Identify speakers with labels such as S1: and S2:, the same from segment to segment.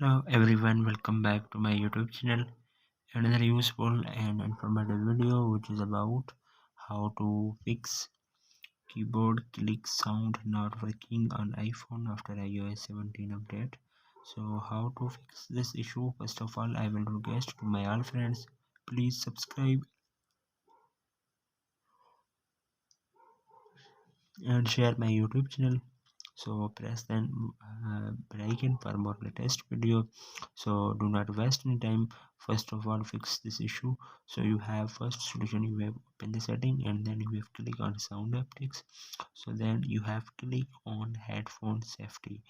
S1: Hello everyone, welcome back to my YouTube channel. Another useful and informative video which is about how to fix keyboard click sound not working on iPhone after iOS 17 update. So how to fix this issue? First of all, I will request to my all friends, please subscribe and share my YouTube channel. So press then bell icon for more latest video. So do not waste any time. First of all, fix this issue. So you have first solution, you have open the setting and then you have click on sound optics. So then you have click on headphone safety,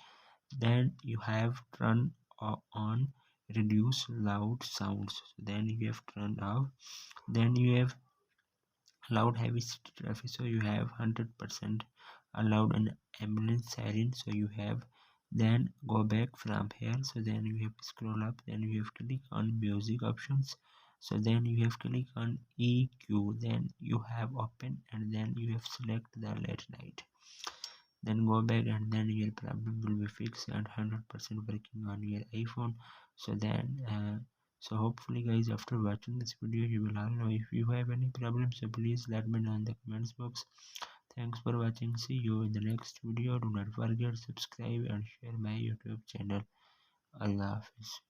S1: then you have turn on reduce loud sounds. So then you have turned off, then you have loud heavy city traffic, so you have 100% allowed an ambulance siren. So you have, then go back from here. So then you have scroll up, then you have click on music options. So then you have click on EQ, then you have open and then you have select the late night, then go back and then your problem will be fixed and 100% working on your iPhone. So then so hopefully guys, after watching this video you will all know. If you have any problem, so please let me know in the comments box. Thanks for watching, see you in the next video. Do not forget subscribe and share my YouTube channel. Allah Hafiz.